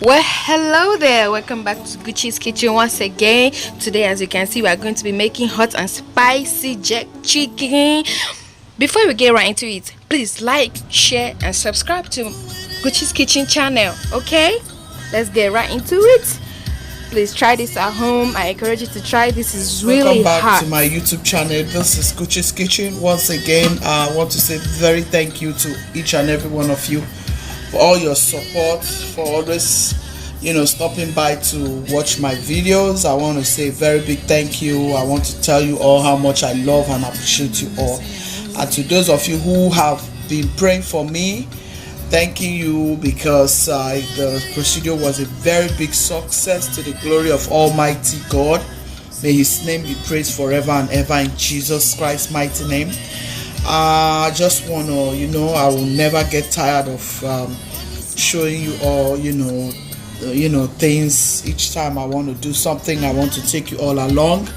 Well, hello there. Welcome back to Gucci's Kitchen once again. Today, as you can see, we are going to be making hot and spicy jerk chicken. Before we get right into it, please like, share, and subscribe to Gucci's Kitchen channel. Okay, let's get right into it. Please try this at home. I encourage you to try. This is Welcome really back hot. to my YouTube channel. This is Gucci's Kitchen. Once again, I want to say very thank you to each and every one of you for all your support, for always, stopping by to watch my videos. I want to say very big thank you. I want to tell you all how much I love and appreciate you all. And to those of you who have been praying for me, thanking you because the procedure was a very big success to the glory of Almighty God. May His name be praised forever and ever in Jesus Christ's mighty name. I just want to, I will never get tired of showing you all, things. Each time I want to do something, I want to take you all along.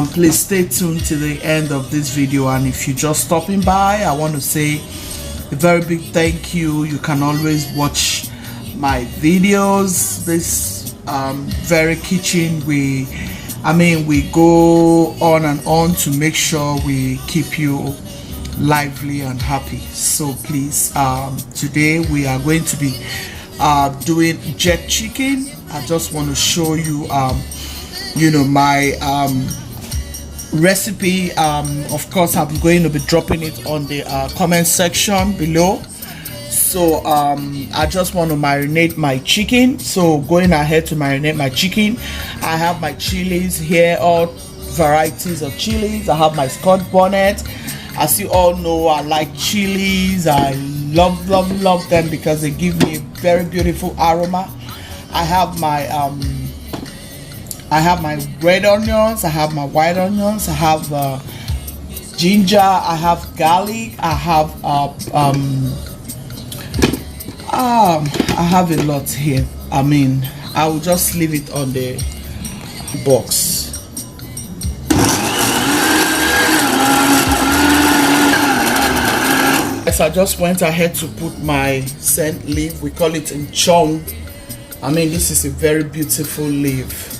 Please stay tuned to the end of this video, and if you're just stopping by, I want to say a very big thank you. You can always watch my videos. This very kitchen, we go on and on to make sure we keep you lively and happy. So please, today we are going to be doing jerk chicken. I just want to show you my recipe. Of course, I'm going to be dropping it on the comment section below. So I just want to marinate my chicken. So going ahead to marinate my chicken, I have my chilies here, all varieties of chilies. I have my scotch bonnet. As you all know, I like chilies. I love them because they give me a very beautiful aroma. I have my red onions, I have my white onions, I have ginger, I have garlic, I have a lot here. I will just leave it on the box. Yes, I just went ahead to put my scent leaf. We call it in chong. This is a very beautiful leaf.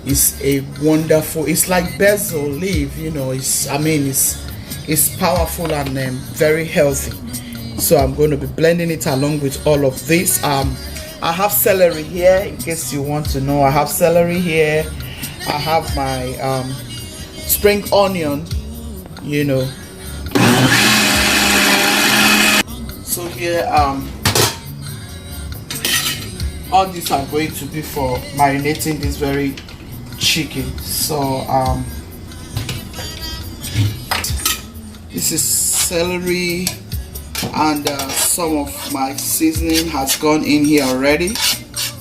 It's a wonderful, it's like basil leaf, it's powerful and very healthy. So I'm going to be blending it along with all of this. I have celery here, in case you want to know. I have celery here. I have my spring onion, So here, all these are going to be for marinating this very chicken. So this is celery, and some of my seasoning has gone in here already.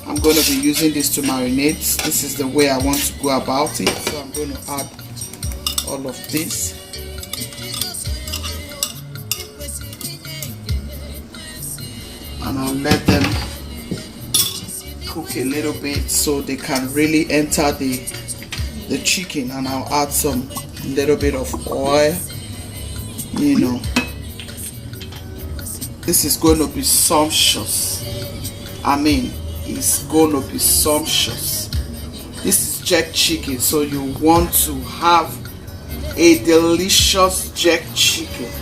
I'm going to be using this to marinate. This is the way I want to go about it. So I'm going to add all of this. And I'll let them cook a little bit so they can really enter the chicken, and I'll add some little bit of oil. This is going to be sumptuous. It's going to be sumptuous. This is jerk chicken, so you want to have a delicious jerk chicken.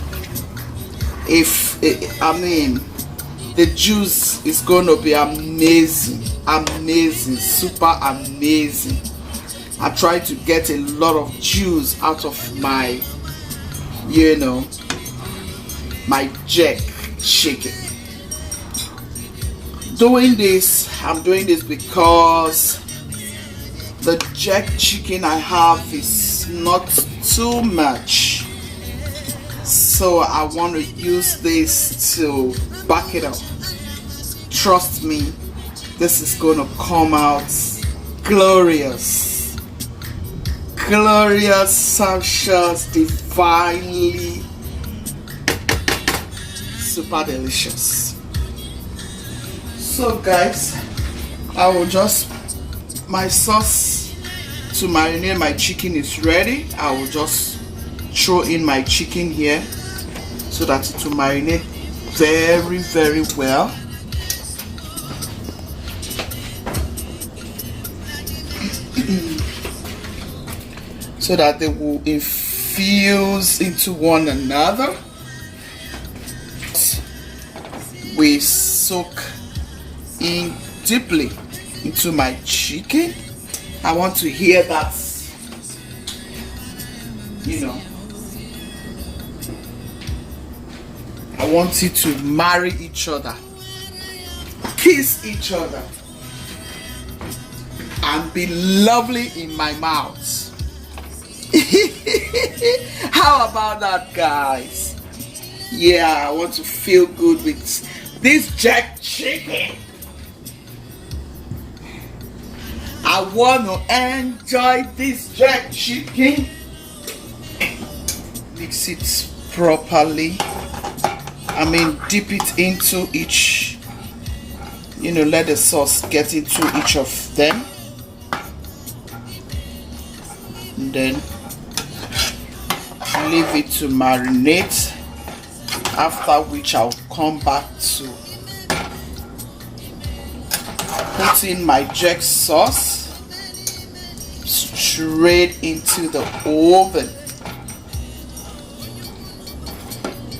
The juice is going to be amazing, super amazing. I try to get a lot of juice out of my my jerk chicken. I'm doing this because the jerk chicken I have is not too much, so I want to use this to back it up. Trust me, this is going to come out glorious, sumptuous, divinely super delicious. So guys, my sauce to marinate my chicken is ready. I will just throw in my chicken here so that it will marinate very well. so that they will infuse into one another. We soak in deeply into my chicken. I want to hear that, I want it to marry each other, kiss each other, and be lovely in my mouth. How about that, guys? Yeah, I want to feel good with this jerk chicken. I want to enjoy this jerk chicken. Mix it properly. Dip it into each, let the sauce get into each of them. And then leave it to marinate, after which I'll come back to put in my jerk sauce straight into the oven.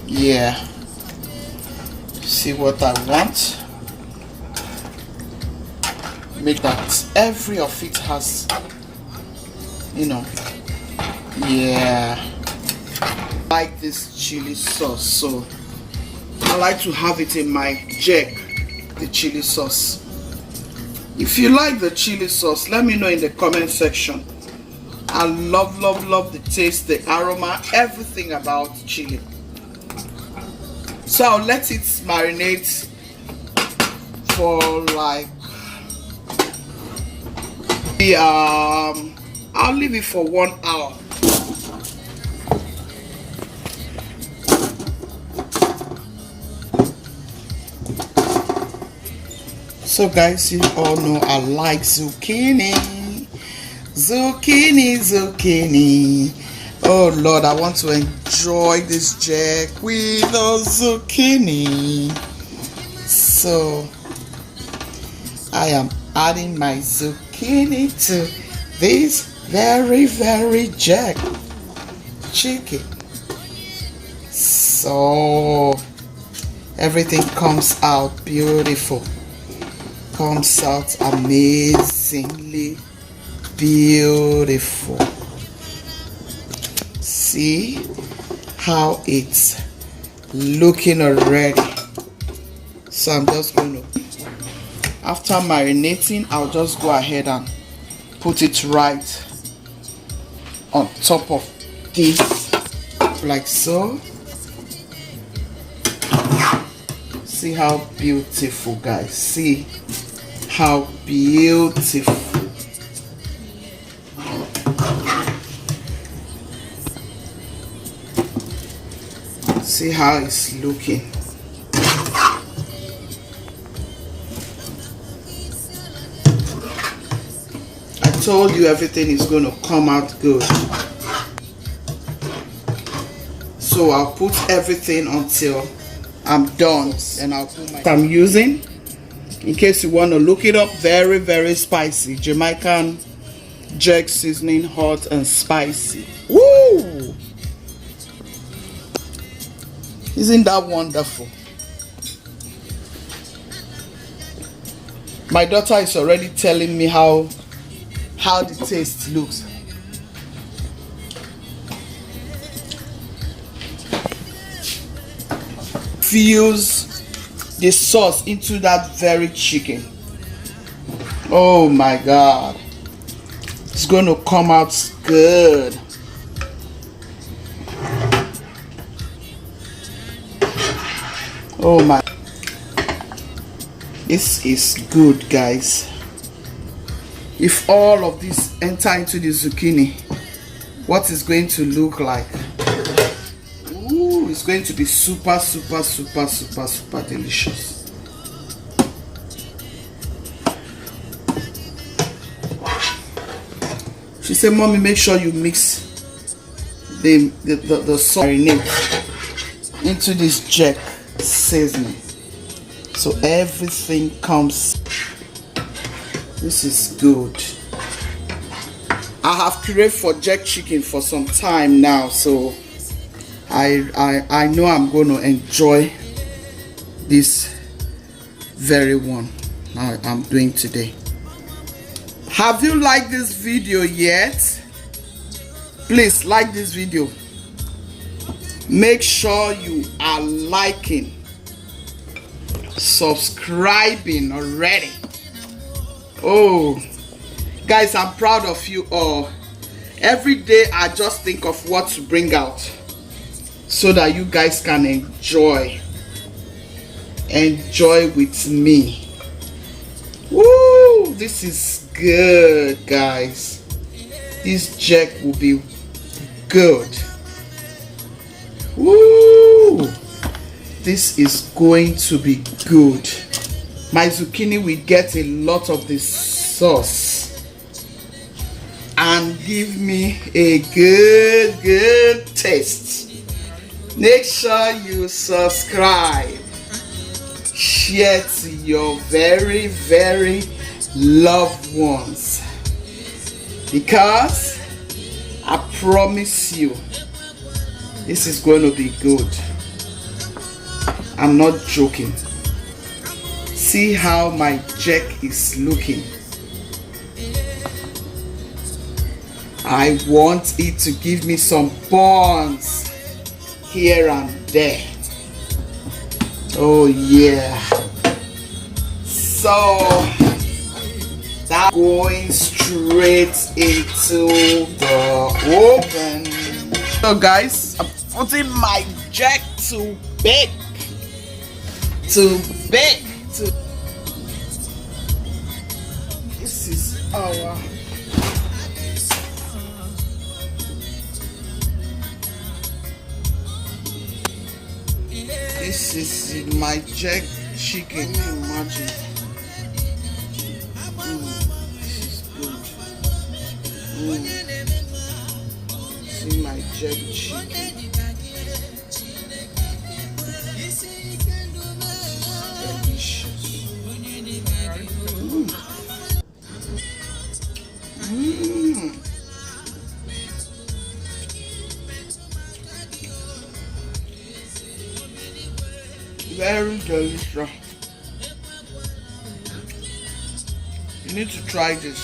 Yeah, see what I want? Make that every of it has, yeah. I like this chili sauce, so I like to have it in my jerk, the chili sauce. If you like the chili sauce, let me know in the comment section. I love the taste, the aroma, everything about chili. So I'll let it marinate for like I'll leave it for 1 hour. So guys, you all know I like zucchini. Oh Lord, I want to enjoy this jerk with the zucchini. So I am adding my zucchini to this very jerk chicken. So everything comes out beautiful. Comes out amazingly beautiful. See how it's looking already. So I'm just going to, after marinating, I'll just go ahead and put it right on top of this, like so. See how beautiful, guys. See how beautiful. See how it's looking. I told you everything is going to come out good. So I'll put everything until I'm done, and I'll put my I'm using, in case you want to look it up, very spicy Jamaican jerk seasoning, hot and spicy. Woo! Isn't that wonderful? My daughter is already telling me how the taste looks. Fuse the sauce into that very chicken. Oh my God, it's going to come out good. Oh my, this is good, guys. If all of this enter into the zucchini, what is going to look like? Ooh, it's going to be super delicious. She said, Mommy, make sure you mix the sauce marinade into this jerk seasoning, so everything comes. This is good. I have craved for jerk chicken for some time now, so I know I'm going to enjoy this very one I'm doing today. Have you liked this video yet? Please like this video. Make sure you are liking, subscribing already. Oh guys, I'm proud of you all. Every day I just think of what to bring out so that you guys can enjoy with me. Woo, this is good, guys. This jerk will be good. Woo, this is going to be good. My zucchini will get a lot of this sauce and give me a good taste. Make sure you subscribe, share to your very loved ones, because I promise you this is going to be good. I'm not joking. See how my jerk is looking. I want it to give me some buns here and there. Oh yeah. So that's going straight into the oven. So guys, I'm putting my jerk to bake. This is our This is my jerk chicken. Can you imagine? This is good. See my jerk chicken. This is delicious. Very delicious. You need to try this.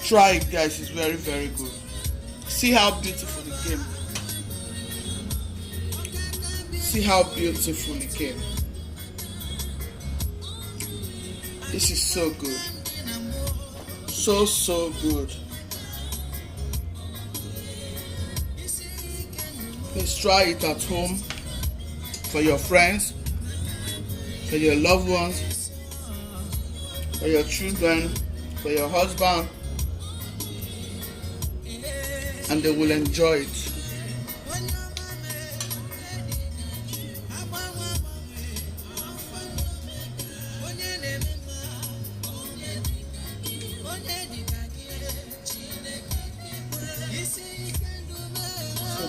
Try it, guys. It's very good. See how beautiful it came. See how beautiful it came. This is so good. So good. Please try it at home for your friends, for your loved ones, for your children, for your husband, and they will enjoy it.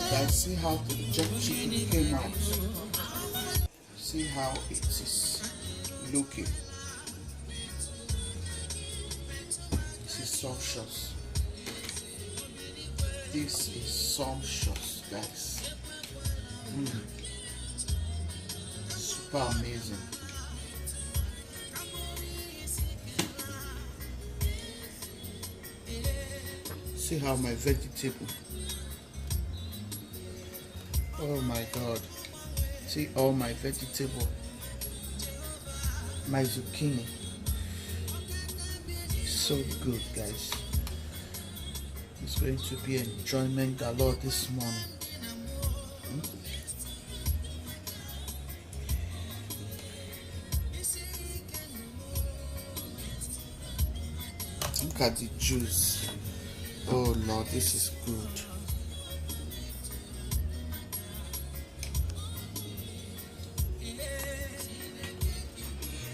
Guys, see how the jerk chicken came out. See how it is looking. This is sumptuous. This is sumptuous, guys. Super amazing. See how my vegetable. Oh my god. See all my vegetable. My zucchini. So good, guys. It's going to be enjoyment galore this morning. Look at the juice. Oh Lord, this is good.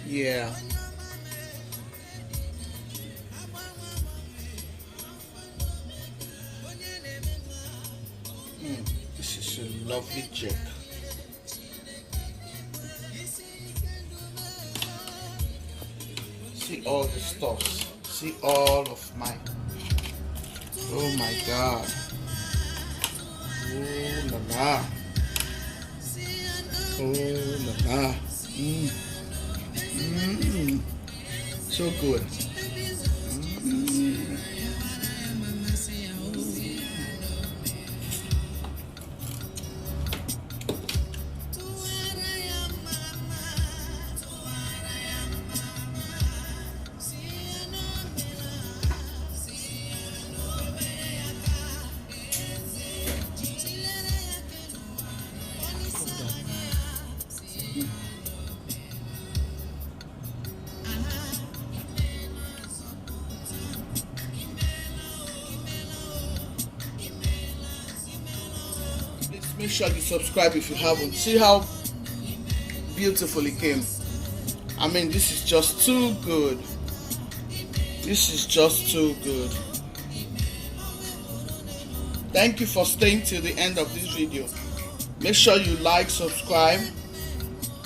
Yeah. a lovely jerk. See all the stuffs. See all of my. Oh my God. Oh la la. Oh la la. So good. Make sure you subscribe if you haven't. See how beautiful it came. I mean, this is just too good. This is just too good. Thank you for staying till the end of this video. Make sure you like, subscribe,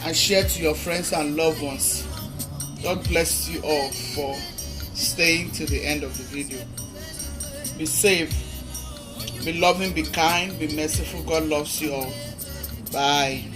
and share to your friends and loved ones. God bless you all for staying till the end of the video. Be safe. Be loving, be kind, be merciful. God loves you all. Bye.